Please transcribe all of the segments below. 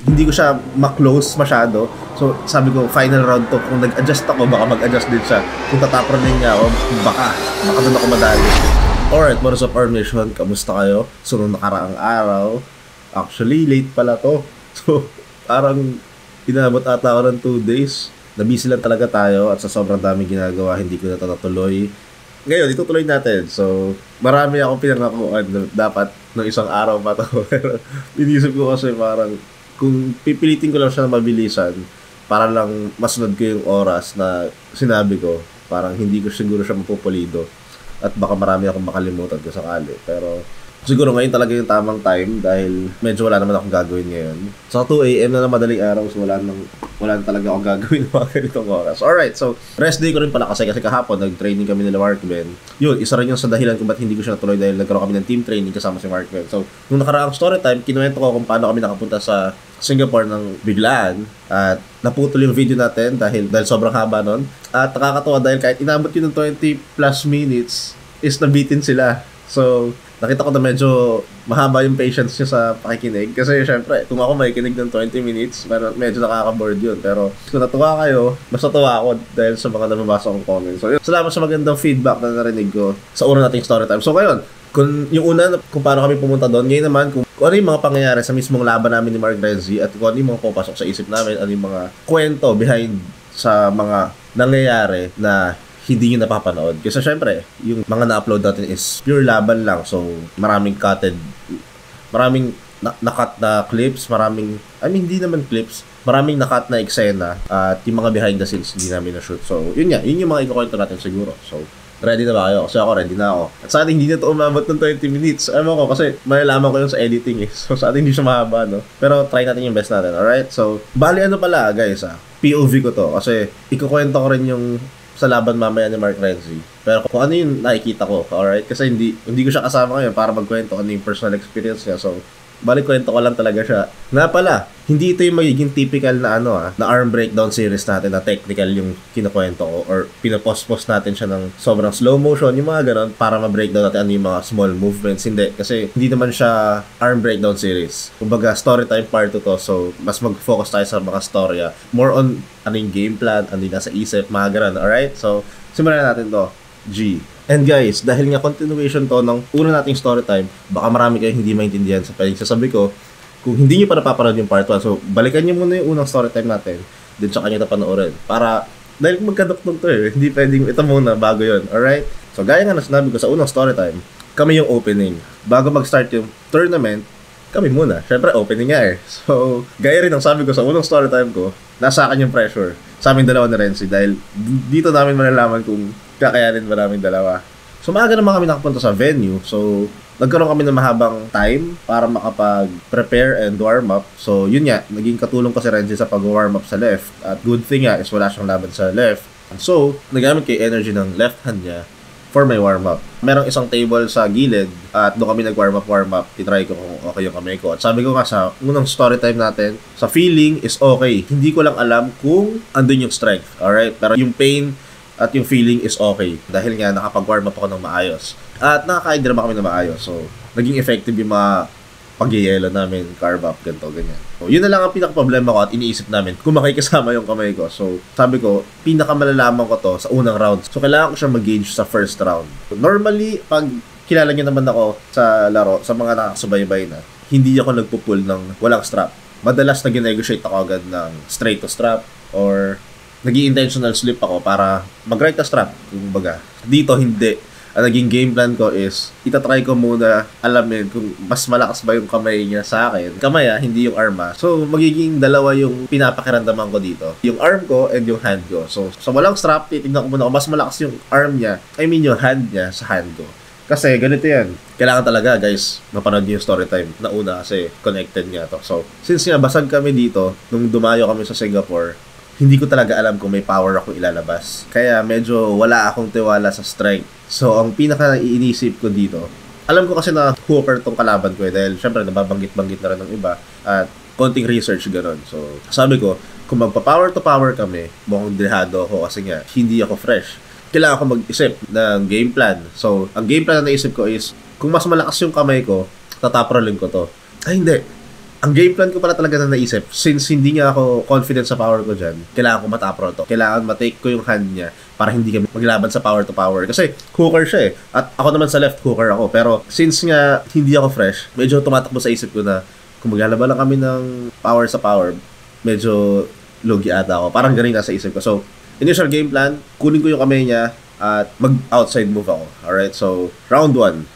hindi ko siya ma-close masyado. So, sabi ko, final round to. Kung nag-adjust ako, baka mag-adjust din siya. Kung tatapron niya ako, baka doon ako madali. Alright, what is up, our mission? Kamusta kayo? So, nung nakaraang araw, actually, late pala to. So, parang inabot ata ako ng 2 days. Nabisi lang talaga tayo at sa sobrang daming ginagawa, hindi ko na ito natuloy. Ngayon, itutuloy natin. So, marami akong pinangakuan na dapat no isang araw pa to. Pero, inisip ko kasi parang kung pipilitin ko lang siya na mabilisan para lang masunod ko yung oras na sinabi ko, parang hindi ko siguro siya mapupulido at baka marami akong makalimutan ko sakali. Pero siguro ngayon talaga yung tamang time dahil medyo wala naman akong gagawin ngayon. Sa 2 AM na madaling araw, so wala na talaga akong gagawin ng mga ganitong oras. Alright, so rest day ko rin pala kasi kahapon nag-training kami nila Markben. Yun, isa rin yung sa dahilan kung ba't hindi ko siya natuloy dahil nagkaroon kami ng team training kasama si Markben. So, nung nakaraang story time, kinuwento ko kung paano kami nakapunta sa Singapore ng biglaan at naputol yung video natin dahil sobrang haba nun. At nakakatawa dahil kahit inabot yun ng 20 plus minutes is nabitin sila. So, nakita ko na medyo mahaba yung patience niya sa pakikinig. Kasi syempre, kung ako makikinig ng 20 minutes, medyo nakaka-board yun. Pero kung natuwa kayo, mas natuwa ako dahil sa mga nababasa kong comments. So, yun. Salamat sa magandang feedback na narinig ko sa una nating story time. So, ngayon, kung paano kami pumunta doon, ngayon naman, kung ano yung mga pangyayari sa mismong laban namin ni Mark Renzi at kung ano yung mga pupasok sa isip namin, ano yung mga kwento behind sa mga nangyayari na hindi nyo napapanood. Kasi syempre, yung mga na-upload natin is pure laban lang. So, maraming nakat na clips, hindi naman clips, maraming nakat na eksena at yung mga behind the scenes hindi namin na-shoot. So, yun yung mga ikukwento natin siguro. So, ready na ba kayo? Kasi ako, ready na ako. At sa atin, hindi na ito umabot ng 20 minutes. Alam ko, kasi malalaman ko yun sa editing eh. So, sa atin, hindi siya mahaba, no? Pero, try natin yung best natin, alright? So, bali pala, guys, POV ko to. Kasi, ikukwento ko rin yung sa laban mamaya ni Mark Renzi. Pero kung ano yung nakikita ko, alright? Kasi hindi ko siya kasama ngayon para magkwento ano yung personal experience niya. So, balik kwento ko lang talaga siya. Nga pala, hindi ito yung magiging typical na na arm breakdown series natin na technical yung kinukwento ko or pinapost-post natin siya ng sobrang slow motion, yung mga ganon para ma-breakdown natin ano yung mga small movements. Hindi, kasi hindi naman siya arm breakdown series. Kumbaga, story time part to. So, mas mag-focus tayo sa mga storya. More on ano yung game plan, ano yung nasa isip, mga ganon. Alright? So, simulan natin to. G. And guys, dahil nga continuation to ng una nating story time, baka marami kayong hindi maintindihan sa sasabi ko. Kung hindi nyo pa napapanood yung part 1, so balikan nyo muna yung unang story time natin, din sa kanya na panoorin. Para, dahil magkaduktong to hindi pwedeng ito muna bago yon. Alright? So gaya nga na sinabi ko sa unang story time, kami yung opening. Bago mag-start yung tournament, kami muna. Syempre, opening nga eh. So, gaya rin ang sabi ko sa unang story time ko, nasa akin yung pressure sa aming dalawa ni Renzi dahil dito namin malalaman kung kakayanin ba namin dalawa. So, maaga naman kami nakapunta sa venue. So, nagkaroon kami ng mahabang time para makapag-prepare and warm up. So, yun nga, naging katulong ko si Renzi sa pag-warm up sa left. At good thing nga is wala siyang laban sa left. So, nagamit ko yung energy ng left hand niya for my warm-up. Merong isang table sa gilid at doon kami nag-warm up. Titry ko kung okay yung kamay ko. At sabi ko nga sa unang story time natin, sa feeling is okay. Hindi ko lang alam kung andun yung strength. Alright? Pero yung pain at yung feeling is okay. Dahil nga nakapag-warm up ako ng maayos. At nakaka-drama kami ng maayos. So, naging effective yung mga pag-yelo namin, carve up, ganito, ganyan. So, yun na lang ang pinaka-problema ko at iniisip namin kung makikisama yung kamay ko. So, sabi ko, pinaka-malalaman ko to sa unang round. So, kailangan ko siya mag-gauge sa first round. So, normally, pag kilala niyo naman ako sa laro, sa mga nakasubaybay na, hindi ako nagpo-pull ng walang strap. Madalas na ginegotiate ako agad ng straight to strap or nag-i-intentional slip ako para mag-right to strap. Kumbaga, dito hindi. Ang naging game plan ko is, itatry ko muna alamin kung mas malakas ba yung kamay niya sa akin. Kamay hindi yung arm So, magiging dalawa yung pinapakiramdaman ko dito. Yung arm ko and yung hand ko. So, sa walang strap, titignan ko muna kung mas malakas yung arm niya. Yung hand niya sa hand ko. Kasi ganito yan. Kailangan talaga guys, mapanood niyo yung story time na una kasi connected nga to. So, since nga basag kami dito, nung dumayo kami sa Singapore, hindi ko talaga alam kung may power akong ilalabas. Kaya medyo wala akong tiwala sa strength. So, ang pinaka-iinisip ko dito, alam ko kasi na hooker tong kalaban ko dahil syempre nababanggit-banggit na rin ng iba at konting research gano'n. So, sabi ko, kung magpa-power to power kami, mukhang dehado ako kasi nga, hindi ako fresh. Kailangan ko mag-isip ng game plan. So, ang game plan na naisip ko is, kung mas malakas yung kamay ko, tataprolin ko to. Ay, hindi. Ang game plan ko pala talaga na naisip, since hindi nga ako confident sa power ko dyan, kailangan ko matap roll to. Kailangan matake ko yung hand niya para hindi kami maglaban sa power to power. Kasi hooker siya eh. At ako naman sa left hooker ako. Pero since nga hindi ako fresh, medyo tumatakbo sa isip ko na kung maglalaban lang kami ng power sa power, medyo logi ata ako. Parang ganun nasa isip ko. So, initial game plan, kunin ko yung kamay niya at mag-outside move ako. Alright, so round 1.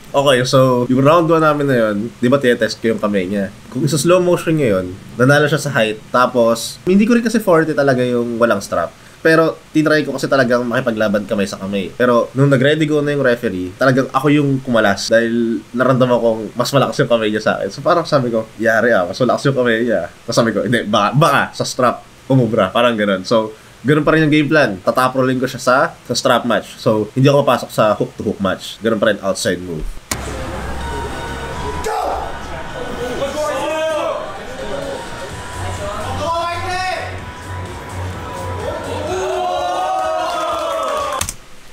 Okay, so yung round 1 namin na yun, di ba test ko yung kamay niya. Kung isa slow motion ngayon, nanalo siya sa height, tapos hindi ko rin kasi forte talaga yung walang strap. Pero tinry ko kasi talagang makipaglaban kamay sa kamay. Pero nung nag-ready go na yung referee, talagang ako yung kumalas dahil naramdaman kong mas malakas yung kamay niya sa akin. So parang sabi ko, yari mas malakas yung kamay niya. Tapos sabi ko, hindi, baka sa strap, umubra, parang ganun. So, ganun pa rin yung game plan. Tataprolin ko siya sa strap match. So, hindi ako mapasok sa hook-to-hook match. Ganun pa rin outside move.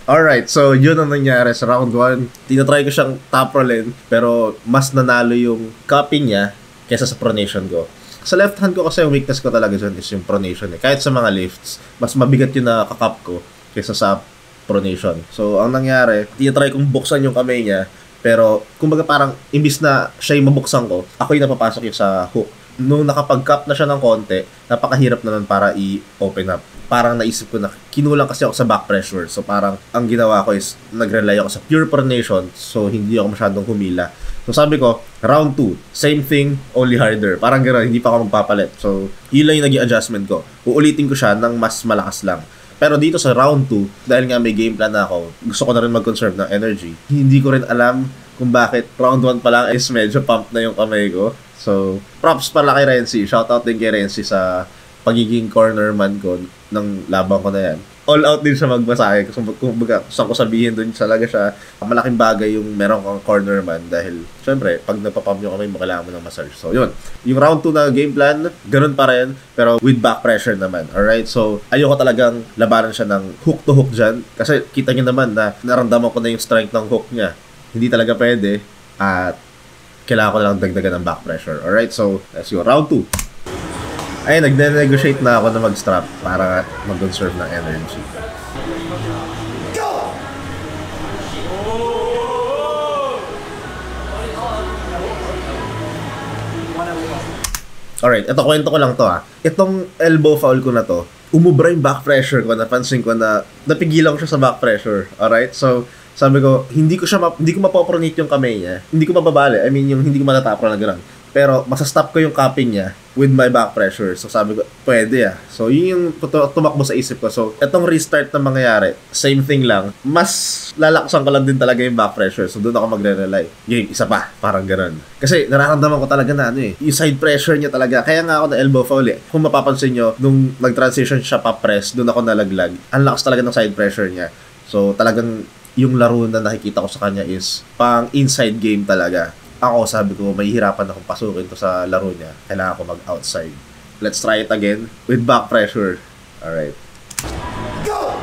Alright, so yun ang nangyari sa round 1. Tinatry ko siyang top rollin, pero mas nanalo yung cupping niya kaysa sa pronation ko. Sa left hand ko kasi yung weakness ko talaga dyan is yung pronation eh. Kahit sa mga lifts, mas mabigat yung nakakap ko kaysa sa pronation. So, ang nangyari, tinatry kong buksan yung kamay niya, pero kumbaga parang imbis na siya yung mabuksan ko, ako yung napapasok yung sa hook. Nung nakapag-cup na siya ng konti, napakahirap naman para i-open up. Parang naisip ko na kinulang kasi ako sa back pressure. So parang ang ginawa ko is nag-rely ako sa pure pronation, so hindi ako masyadong humila. So sabi ko, round 2, same thing, only harder. Parang gano'n, hindi pa ako magpapalit. So yun lang yung naging adjustment ko. Uulitin ko siya ng mas malakas lang. Pero dito sa round 2, dahil nga may game plan na ako, gusto ko na rin mag-conserve ng energy. Hindi ko rin alam kung bakit round 1 pa lang is medyo pump na yung kamay ko. So props pala kay Renzi. Shoutout din kay Renzi sa pagiging corner man ko ng laban ko na yan. All out din siya magmasahe. Kung saan ko sabihin doon talaga siya, malaking bagay yung meron kang corner man dahil syempre, pag napapump yung kamay mo, kailangan mo ng massage. So yun, yung round 2 na game plan, ganun pa rin, pero with back pressure naman. Alright, so ayoko talagang labanan siya ng hook to hook dyan. Kasi kita nyo naman na naramdaman ko na yung strength ng hook niya. Hindi talaga pwede at kailangan ko lang dagdagan ng back pressure. Alright, so let's go. Round 2. Ay, nag-negotiate na ako na mag-strap para mag-conserve ng energy. Alright, ito kwento ko lang to Itong elbow foul ko na to, umubra yung back pressure ko, napansin ko na napigilan ko siya sa back pressure. Alright, so sabi ko, hindi ko mapopronate yung kamay niya. Hindi ko mababali. I mean, yung hindi ko matatapro na gano'n. Pero masastop ko yung cupping niya with my back pressure. So sabi ko, pwede So yun yung tumakbo sa isip ko. So etong restart na mangyayari, same thing lang. Mas lalaksan ko lang din talaga yung back pressure. So doon ako magre-rely. Game, isa pa. Parang ganun. Kasi nararamdaman ko talaga na yung side pressure niya talaga. Kaya nga ako na elbow foul Kung mapapansin nyo, nung nag-transition siya pa-press, doon ako nalaglag. Ang lakas talaga ng side pressure niya. So talagang yung laro na nakikita ko sa kanya is pang inside game talaga. Ako, sabi ko, may hirapan akong pasukin to sa laro niya. Kailangan ko mag-outside. Let's try it again with back pressure. Alright. Go!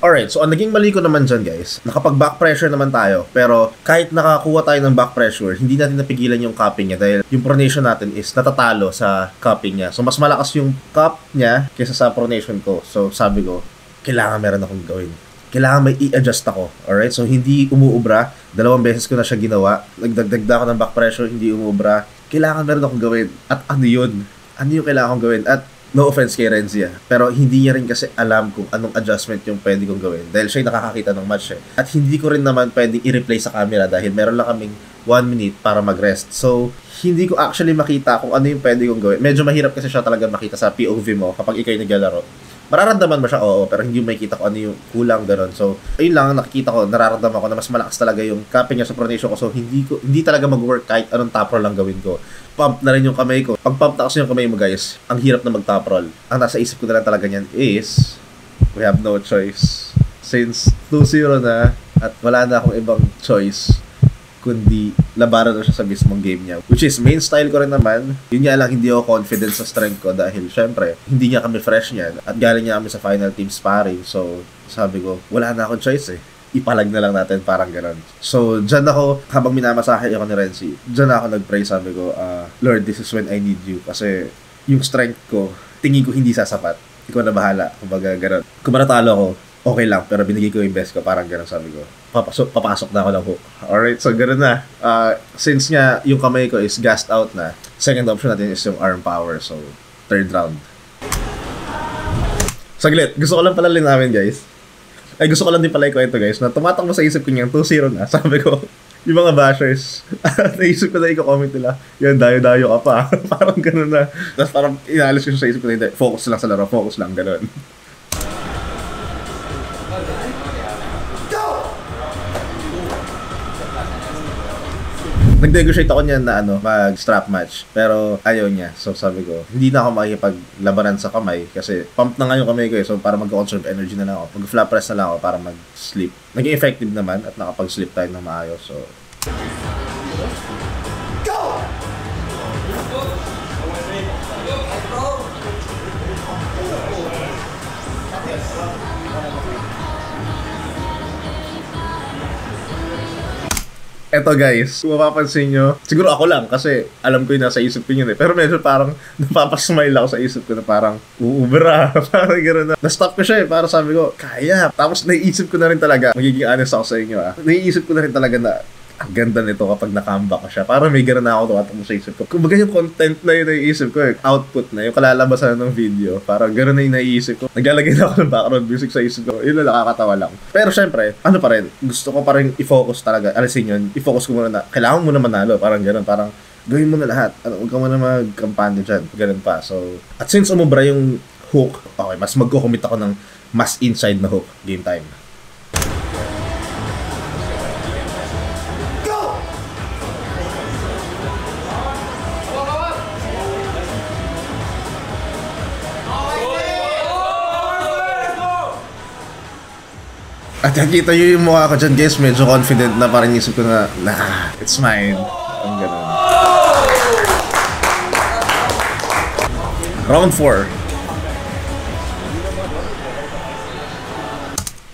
Alright, so ang naging mali ko naman dyan guys, nakapag-back pressure naman tayo, pero kahit nakakuha tayo ng back pressure, hindi natin napigilan yung cupping niya dahil yung pronation natin is natatalo sa cupping niya. So mas malakas yung cup niya kaysa sa pronation ko. So sabi ko, kailangan meron akong gawin. Kailangan may i-adjust ako. Alright, so hindi umuubra. 2 beses ko na siya ginawa. Nagdagdag ako ng back pressure, hindi umuubra. Kailangan meron akong gawin. At ano yun? Ano yung kailangan kong gawin? At no offense kay Renzi pero hindi niya rin kasi alam kung anong adjustment yung pwede kong gawin dahil siya yung nakakakita ng match At hindi ko rin naman pwedeng i-replay sa camera dahil meron lang kaming 1 minute para mag-rest. So, hindi ko actually makita kung ano yung pwede kong gawin. Medyo mahirap kasi siya talaga makita sa POV mo kapag ikaw yung naglalaro. Mararamdaman mo siya, oo, pero hindi mo makita kung ano yung kulang, gano'n. So, ayun lang, nakikita ko, nararamdaman ko na mas malakas talaga yung cupping niya sa pronation ko. So, hindi talaga mag-work kahit anong top roll lang gawin ko. Pump na rin yung kamay ko. Pag pump na kasi yung kamay mo, guys, ang hirap na mag-top roll. Ang nasa isip ko na lang talaga niyan is, we have no choice. Since 2-0 na, at wala na akong ibang choice, kundi labanan ko siya sa mismong game niya. Which is, main style ko rin naman. Yun nga lang, hindi ako confident sa strength ko dahil syempre, hindi niya kami fresh niyan at galing niya kami sa final team sparring. So, sabi ko, wala na akong choice eh. Ipalag na lang natin, parang gano'n. So, dyan ako, habang minamasahe ako ni Renzi, dyan ako nag-pray, sabi ko, Lord, this is when I need you. Kasi, yung strength ko, tingin ko hindi sasapat. Ikaw na bahala, kumbaga gano'n. Kung manatalo ako, okay lang, pero binigay ko yung best ko, parang gano'n, sabi ko. Papasok na ako ng hook. Alright, so gano'n na. Since nga, yung kamay ko is gassed out na, second option natin is yung arm power. So, third round. Saglit, gusto ko lang pala linawin, guys. Ay, gusto ko lang din pala ikwento, guys, na tumatakbo sa isip ko niyang 2-0 na. Sabi ko, yung mga bashers, naisip ko na i-comment nila, yan, dayo-dayo ka pa. Parang gano'n na. Tapos parang inalis ko sa isip ko na, hindi, focus lang sa laro, focus lang, gano'n. Nag-negotiate ako niyan na mag-strap match. Pero ayaw niya. So sabi ko, hindi na ako makikipaglabanan sa kamay kasi pump na nga yung kamay ko eh. So para mag-conserve energy na lang ako. Mag-flap press na lang ako para mag-sleep. Naging effective naman at nakapag-sleep tayo ng maayos. So eto guys, kung mapapansin nyo, siguro ako lang kasi alam ko yung nasa isip ko yun eh. Pero medyo parang napapasmile ako sa isip ko na parang uubra, parang gano'n na. Na-stop ko siya eh, para sabi ko, kaya. Tapos naiisip ko na rin talaga, magiging honest ako sa inyo naiisip ko na rin talaga na ang ganda nito kapag na-comeback ko siya. Parang may gano'n na ako tumatakbo sa isip ko. Kumbaga yung content na yun naiisip ko eh, output na, yung kalalabasan ng video. Parang gano'n na yung naiisip ko. Naglalagay na ako ng background music sa isip ko. Yun na nakakatawa lang. Pero syempre, ano pa rin, gusto ko pa rin i-focus talaga. Alisin yun, i-focus ko muna na, kailangan mo na manalo. Parang gano'n, parang gawin mo na lahat. Huwag ka muna magkampanya dyan. Gano'n pa. So, at since umubra yung hook, okay, mas magko-commit ako ng mas inside na hook. Game time. At nakita nyo yung mukha ko dyan, guys, medyo confident na parang isip ko na, nah, it's mine. Ang ganun. Round 4.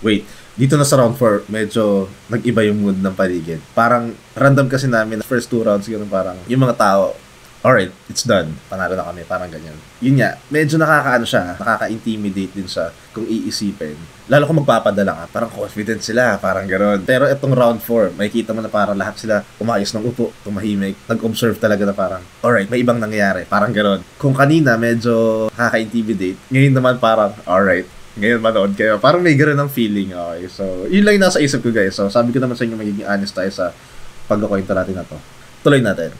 Wait, dito na sa round 4, medyo nag-iba yung mood ng paligid. Parang random kasi namin, first 2 rounds, ganun parang yung mga tao, alright, it's done. Panalo na kami, parang ganyan. Yun nga, medyo nakaka-intimidate din siya kung iisipin. Lalo kung magpapadala ka, parang confident sila, parang gano'n. Pero itong round 4, makikita mo na parang lahat sila umayos ng upo, tumahimik, nag-observe talaga na parang, alright, may ibang nangyayari, parang gano'n. Kung kanina, medyo nakaka-intimidate, ngayon naman parang, alright, ngayon manood kayo. Parang may gano'n ng feeling, okay. So, yun lang yung nasa isip ko, guys. So, sabi ko naman sa inyo, magiging honest tayo sa pagkakwento natin na to. Tuloy natin.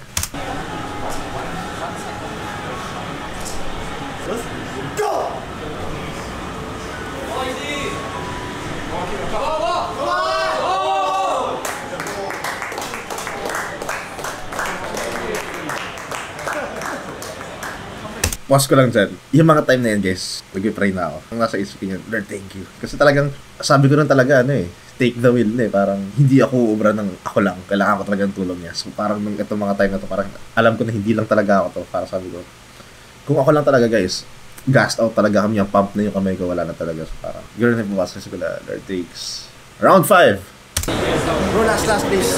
Pause ko lang dyan. Yung mga time na yan, guys, nag-pray na ako. Ang nasa isip ko yun, Lord, thank you. Kasi talagang, sabi ko rin talaga, take the wheel na parang hindi ako ubra ng ako lang. Kailangan ko talaga ng tulong niya. So parang nung itong mga time na to, parang alam ko na hindi lang talaga ako to. Para sabi ko, kung ako lang talaga, guys, gassed out talaga kami, yung pump na yung kamay ko, wala na talaga. So parang, gano'n na yung pumasa ko na, Lord, takes. Round 5. Bro, last please.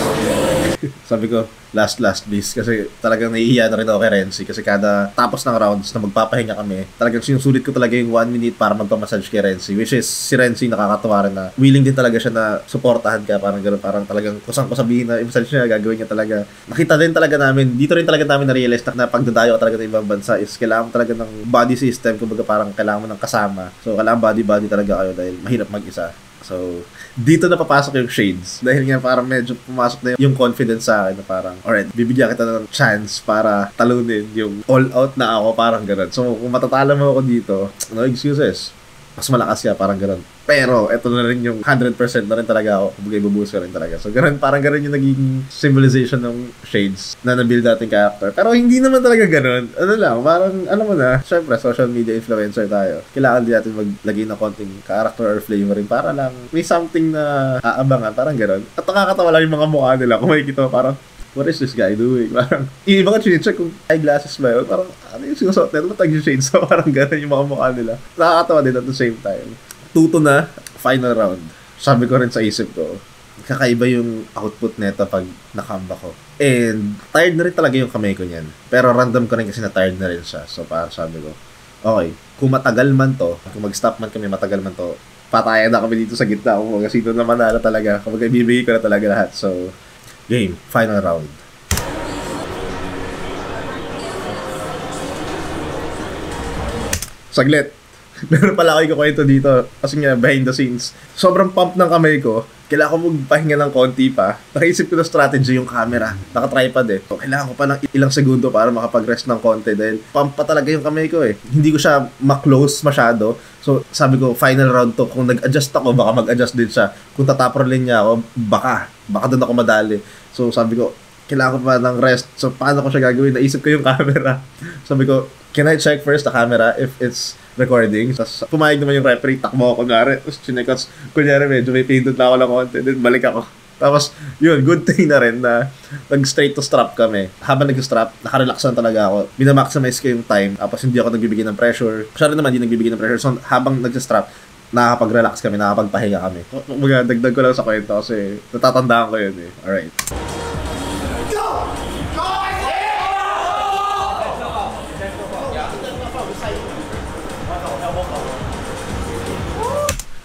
Sabi ko, last please. Kasi talagang nahihiya na rin ako kay Renzi. Kasi kada tapos ng rounds na magpapahinga kami, talagang sinusulit ko talaga yung 1 minute para magpamassage kay Renzi. Which is, si Renzi nakakatawa rin na willing din talaga siya na supportahan ka. Parang gano'n, parang talagang kusang ko sabihin na i-massage niya, gagawin niya talaga. Nakita din talaga namin, dito rin talaga namin na-realize na pagdadayo talaga ng ibang bansa is kailangan mo talaga ng body system. Kumbaga parang kailangan mo ng kasama. So, kailangan body talaga kayo dahil mahirap mag-isa. So, dito na papasok yung shades. Dahil nga parang medyo pumasok na yung confidence sa akin na parang, alright, bibigyan kita ng chance para talunin yung all out na ako, parang ganun. So, kung matatalo mo ako dito, no excuses. mas malakas siya, parang gano'n. Pero, eto na rin yung 100% na rin talaga ako. Kumbaga, ibubuhos ko rin talaga. So, gano'n, parang gano'n yung naging symbolization ng shades na nabuild nating character. Pero, hindi naman talaga gano'n. Ano lang, parang, alam mo na, syempre, social media influencer tayo. Kailangan din natin maglagay ng konting character or flavoring para lang may something na aabangan, parang gano'n. At nakakatawa lang yung mga mukha nila. Kung makikita mo, parang, what is this guy doing? Parang, yung mga chinecheck kung eyeglasses ba yun, parang, ano yung sinusuot nila? Matag yung shades? So, parang gano'n yung mga mukha nila. Nakakatawa din at the same time. Tuto na, final round. Sabi ko rin sa isip ko, kakaiba yung output nito pag nakamba ko. And, tired na rin talaga yung kamay ko niyan. Pero random ko rin kasi na tired na rin siya. So, parang sabi ko, okay, kung matagal man to, kung mag-stop man kami, matagal man to, patayan na kami dito sa gitna. Kung mga sino na manala talaga. Kung ibibigay ko na talaga lahat. So, game, final round. Saglit. Meron pala ako ikukwento dito. Kasi nga, behind the scenes. Sobrang pump ng kamay ko. Kailangan ko magpahinga ng konti pa. Nakaisip ko na strategy yung camera. Naka-tripod eh. So, kailangan ko pa ng ilang segundo para makapag-rest ng konti dahil pump pa talaga yung kamay ko eh. Hindi ko siya ma-close masyado. So, sabi ko, final round to. Kung nag-adjust ako, baka mag-adjust din siya. Kung tataprolin niya ako, baka doon ako madali. So, sabi ko, kailangan ko pa ng rest. So, paano ko siya gagawin? Naisip ko yung camera. Sabi ko, can I check first the camera if it's recording? Tapos, pumayag naman yung referee, takbo ako kunwari. Tapos, chinekots, kunyari medyo may pindot na ako ng konti. Then, balik ako. Tapos, yun, good thing na rin na nag-straight to strap kami. Habang nag-strap, nakarelax lang talaga ako. Minamaximize ko yung time. Tapos, hindi ako nagbibigay ng pressure. Siya rin naman, hindi nagbibigay ng pressure. So, habang nag-strap, nakakapag-relax kami, nakakapagpahinga kami. Dagdag ko lang sa kwento kasi natatandaan ko yun eh. Alright.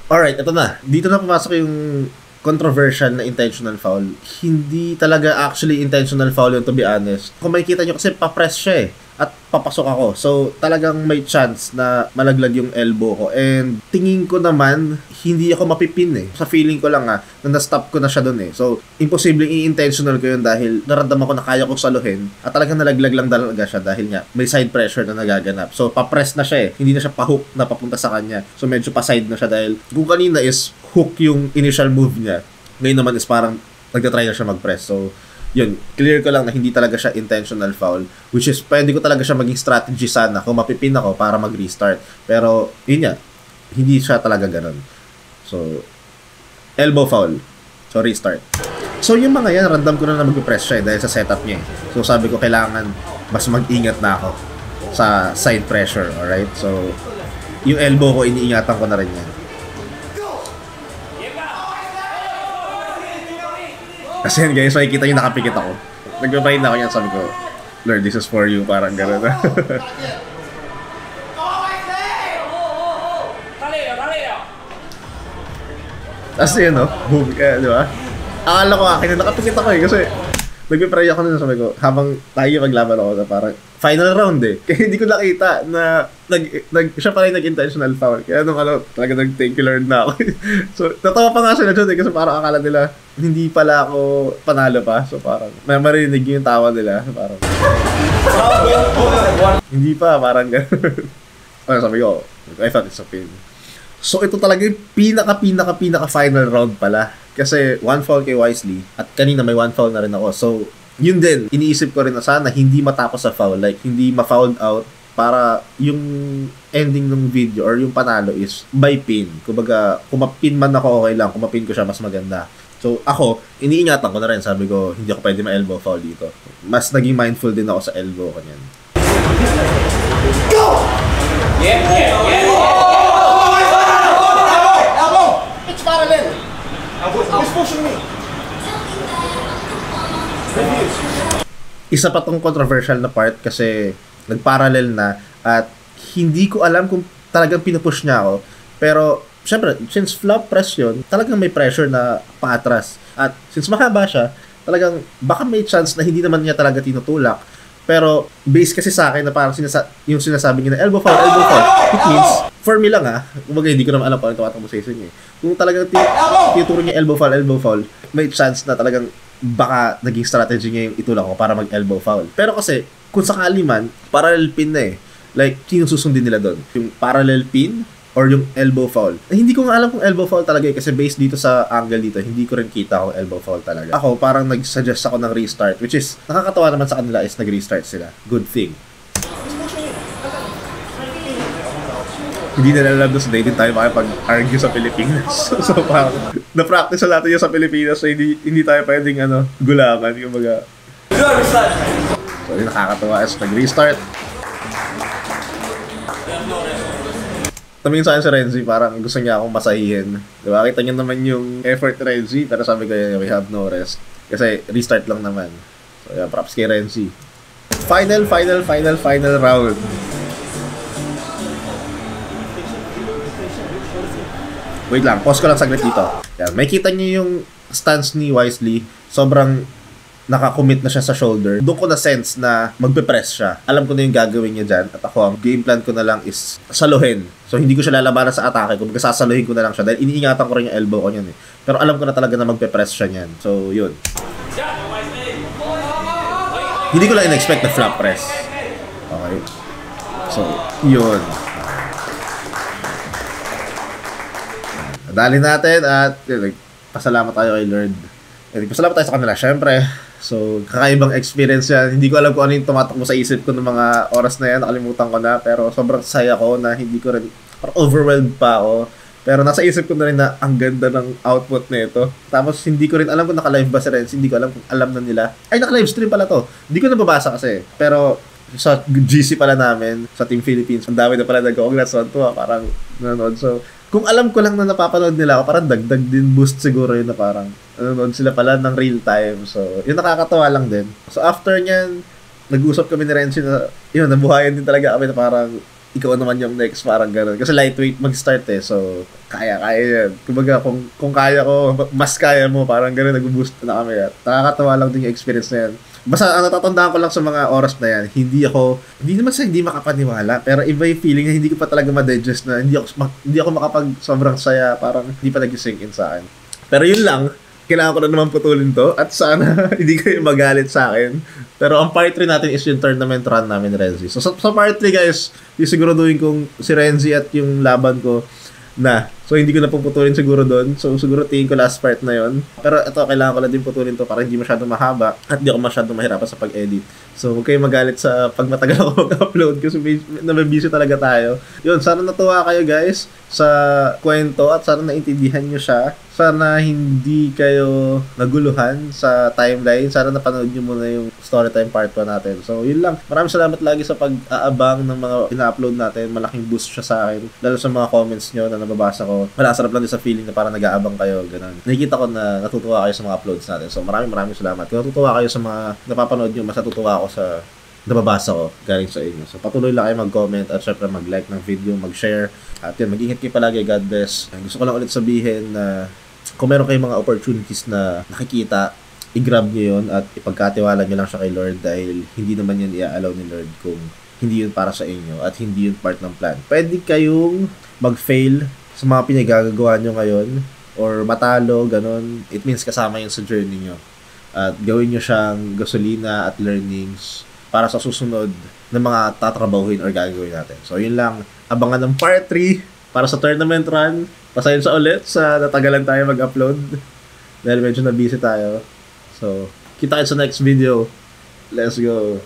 Alright, ito na. Dito na pumasok yung controversial na intentional foul. Hindi talaga actually intentional foul yun, to be honest. Kung makikita nyo kasi papress siya eh. At papasok ako. So, talagang may chance na malaglag yung elbow ko. And tingin ko naman, hindi ako mapipin eh. Sa feeling ko lang na na-stop ko na siya doon eh. So, imposibleng i-intentional ko yun dahil naramdaman ko na kaya kong saluhin. At talagang nalaglag lang talaga siya dahil nga may side pressure na nagaganap. So, papress na siya eh. Hindi na siya pa-hook na papunta sa kanya. So, medyo pa-side na siya dahil kung kanina is hook yung initial move niya. Ngayon naman is parang nagtatry na siya mag-press. So, yun, clear ko lang na hindi talaga siya intentional foul, which is pwede ko talaga siya maging strategy sana kung mapipin ako para mag-restart. Pero, yun nga, hindi siya talaga ganun. So, elbow foul. So, restart. So, yung mga yan, random ko na mag-press siya dahil sa setup niya. So, sabi ko, kailangan mas mag-ingat na ako sa side pressure, alright? So, yung elbow ko, iniingatan ko na rin yan. Kasi yan guys, makikita nyo nakapikit ako. Nagbabayad na ako yan, sabi ko, Lord, this is for you, parang gano'n. Tapos yun, no? Boom, di ba? Akala ko akin na nakapikit ako eh, kasi nagpipray ako nun, sabi ko, habang tayo maglaban ako na parang final round eh. Kaya hindi ko nakita na siya pala yung nag-intentional foul. Kaya nung talaga nag-thank you Lord na ako. So, natawa pa nga sila dyan eh, kasi parang akala nila hindi pala ako panalo pa. So, parang marinig yung tawa nila. So, parang hindi pa, parang gano'n. Ano sabi ko, I thought it's a pin. So, ito talaga yung pinaka final round pala. Kasi one foul kay Wisely at kanina may one foul na rin ako. So, yun din, iniisip ko rin na sana hindi matapos sa foul. Like, hindi ma-fouled out para yung ending ng video or yung panalo is by pin. Kumbaga, kung ma-pin man ako, okay lang. Kung ma-pin ko siya, mas maganda. So, ako, iniingatan ko na rin. Sabi ko, hindi ako pwede ma-elbow foul dito. Mas naging mindful din ako sa elbow ko niyan. Go! Yeah! Elbow! It's parallel! He's pushing me! Isa pa tong controversial na part kasi nag-parallel na at hindi ko alam kung talagang pinupush niya ako. Pero, syempre, since flop press yun, talagang may pressure na paatras. At since mahaba siya, talagang baka may chance na hindi naman niya talaga tinutulak. Pero, base kasi sa akin na parang yung sinasabi niya na elbow foul. It means, for me lang kumbaga hindi ko naman alam kung ano tumatang mo sa niya. Kung talagang tinuturo niya elbow foul, may chance na talagang baka naging strategy niya yung itulak ko para mag-elbow foul. Pero kasi, kung sakali man, parallel pin na eh. Like, sino susundin nila doon? Yung parallel pin or yung elbow foul. Hindi ko nga alam kung elbow foul talaga kasi based dito sa angle dito, hindi ko rin kita kung elbow foul talaga. Ako, parang nag-suggest ako ng restart, which is, nakakatawa naman sa kanila is nag-restart sila. Good thing. Hindi na alam na sa dating tayo makipag-argue sa Pilipinas. So parang, na-practice na natin yun sa Pilipinas, so hindi tayo pwedeng gulaman, kumbaga. So, yung nakakatawa is nag-restart. Tumingin sa akin si Renzi, parang gusto niya akong masahihin. Diba? Kita niyo naman yung effort ni Renzi, pero sabi ko yun, we have no rest. Kasi restart lang naman. So, yeah, props kay Renzi. Final round. Wait lang, pause ko lang saglit dito. Yan, may kita niyo yung stance ni Wisely. Sobrang nakakommit na siya sa shoulder. Doon ko na sense na magpe-press siya. Alam ko na yung gagawin niya dyan. At ako, ang game plan ko na lang is saluhin. So, hindi ko siya lalabanan sa atake. Kung sasaluhin ko na lang siya. Dahil iniingatan ko rin yung elbow ko niyan eh. Pero alam ko na talaga na magpe-press siya niyan. So, yun. Hindi ko lang in-expect na flap press. Okay. So, yun. Dali natin at yun, pasalamat tayo kay Lord. Pasalamat tayo sa kanila, syempre. So, kakaibang experience yan. Hindi ko alam kung ano yung tumatakbo sa isip ko ng mga oras na yan. Nakalimutan ko na. Pero sobrang saya ko na hindi ko rin, overwhelmed pa ako. Pero nasa isip ko na rin na ang ganda ng output na ito. Tapos hindi ko rin alam kung naka-live ba si Renz. Hindi ko alam kung alam na nila. Ay, naka-live stream pala to. Hindi ko nababasa kasi. Pero sa GC pala namin, sa Team Philippines, ang dami na pala nag-congrats on to. Parang nanonood. So, kung alam ko lang na napapanood nila ako, parang dagdag din boost siguro yun na parang nanonood sila pala ng real time. So, yun nakakatawa lang din. So, after nyan, nag-usap kami ni Renzi na, yun, nabuhayan din talaga kami na parang ikaw naman yung next, parang gano'n. Kasi lightweight mag-start eh, so, kaya yan. Kumbaga, kung kaya ko, mas kaya mo, parang gano'n, nag-boost na kami. At nakakatawa lang din yung experience na yan. Basta, ang natatandaan ko lang sa mga oras na yan, hindi naman sa hindi makapaniwala, pero iba yung feeling na hindi ko pa talaga ma-digest na hindi ako makapag sobrang saya, parang hindi pa nag-sink in sa akin. Pero yun lang, kailangan ko na naman putulin to at sana hindi kayo magalit sa akin. Pero ang part 3 natin is yung tournament run namin ni Renzi. So sa part 3 guys, siguraduhin kong si Renzi at yung laban ko na. So hindi ko na puputulin siguro doon. So siguro tingin ko last part na yon. Pero ito, kailangan ko na din putulin to para hindi masyadong mahaba at hindi ako masyadong mahirapan sa pag-edit. So huwag kayong magalit sa pag matagal ako mag-upload kasi nabibisi talaga tayo. Yun, sana natuwa kayo guys sa kwento at sana naintindihan nyo siya. Sana hindi kayo naguluhan sa timeline. Sana napanood nyo muna yung Storytime Part 1 natin. So yun lang. Maraming salamat lagi sa pag-aabang ng mga ina-upload natin. Malaking boost siya sa akin. Lalo sa mga comments nyo na nababasa ko. Wala, sarap lang din sa feeling na parang nag-aabang kayo, ganun. Nakikita ko na natutuwa kayo sa mga uploads natin. So maraming salamat. Kung natutuwa kayo sa mga napapanood nyo, mas natutuwa ako sa nababasa ko galing sa inyo. So patuloy lang kayo mag-comment at syempre mag-like ng video, mag-share. At yun, mag-ingat kayo palagi. God bless. Gusto ko lang ulit sabihin na kung meron kayong mga opportunities na nakikita, i-grab nyo yun at ipagkatiwala nyo lang siya kay Lord dahil hindi naman yun i-allow ni Lord kung hindi yun para sa inyo at hindi yun part ng plan. Pwede kayong mag-fail sa mga pinagagagawa nyo ngayon or matalo, ganun. It means kasama yun sa journey nyo. At gawin nyo siyang gasolina at learnings para sa susunod na mga tatrabahuhin or gagawin natin. So, yun lang. Abangan ng part 3 para sa tournament run. Pasayin sa ulit sa natagalan tayo mag-upload dahil medyo na busy tayo. So, kita kayo sa next video. Let's go!